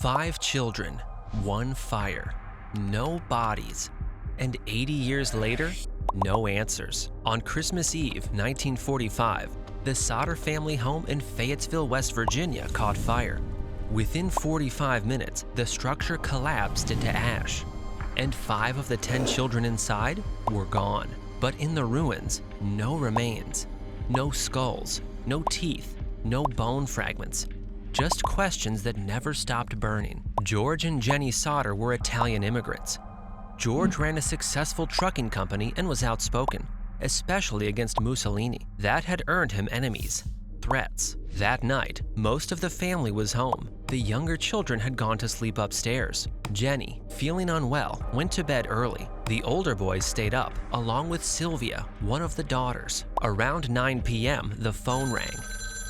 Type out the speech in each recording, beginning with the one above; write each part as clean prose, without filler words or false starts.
5 children, 1 fire, no bodies, and 80 years later, no answers. On Christmas Eve, 1945, the Sodder family home in Fayetteville, West Virginia caught fire. Within 45 minutes, the structure collapsed into ash, and 5 of the 10 children inside were gone. But in the ruins, no remains, no skulls, no teeth, no bone fragments. Just questions that never stopped burning. George and Jennie Sodder were Italian immigrants. George ran a successful trucking company and was outspoken, especially against Mussolini. That had earned him enemies, threats. That night, most of the family was home. The younger children had gone to sleep upstairs. Jennie, feeling unwell, went to bed early. The older boys stayed up, along with Sylvia, one of the daughters. Around 9 p.m., the phone rang.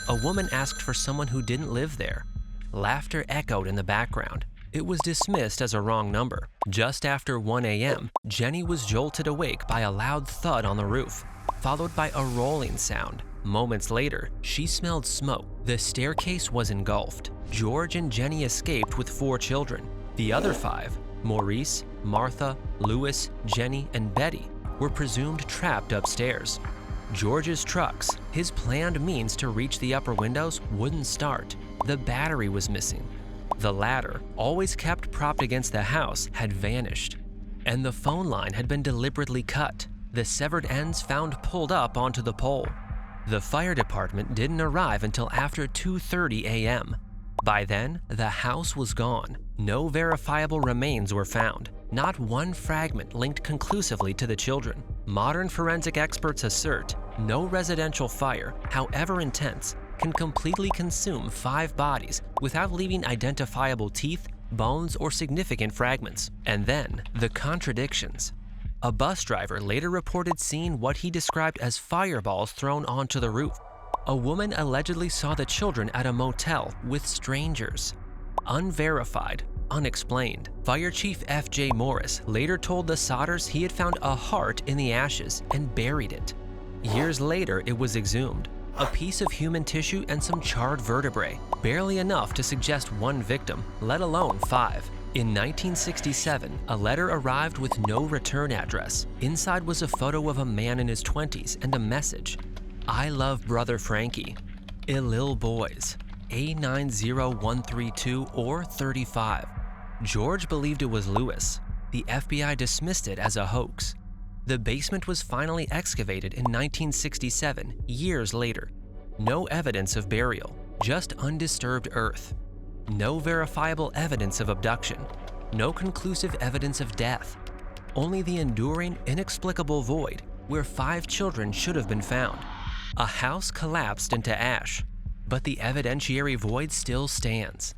A woman asked for someone who didn't live there. Laughter echoed in the background. It was dismissed as a wrong number. Just after 1 a.m., Jennie was jolted awake by a loud thud on the roof, followed by a rolling sound. Moments later, she smelled smoke. The staircase was engulfed. George and Jennie escaped with 4 children. The other 5, Maurice, Martha, Louis, Jennie, and Betty, were presumed trapped upstairs. George's trucks, his planned means to reach the upper windows, wouldn't start. The battery was missing. The ladder, always kept propped against the house, had vanished. And the phone line had been deliberately cut, the severed ends found pulled up onto the pole. The fire department didn't arrive until after 2:30 a.m. By then, the house was gone. No verifiable remains were found. Not one fragment linked conclusively to the children. Modern forensic experts assert no residential fire, however intense, can completely consume 5 bodies without leaving identifiable teeth, bones, or significant fragments. And then, the contradictions. A bus driver later reported seeing what he described as fireballs thrown onto the roof. A woman allegedly saw the children at a motel with strangers. Unverified, unexplained. Fire Chief F.J. Morris later told the Sodders he had found a heart in the ashes and buried it. Years later, it was exhumed. A piece of human tissue and some charred vertebrae, barely enough to suggest 1 victim, let alone 5. In 1967, a letter arrived with no return address. Inside was a photo of a man in his 20s and a message. I love brother Frankie. Ill boys. A90132 or 35. George believed it was Louis. The FBI dismissed it as a hoax. The basement was finally excavated in 1967, years later. No evidence of burial, just undisturbed earth. No verifiable evidence of abduction. No conclusive evidence of death. Only the enduring, inexplicable void where 5 children should have been found. A house collapsed into ash, but the evidentiary void still stands.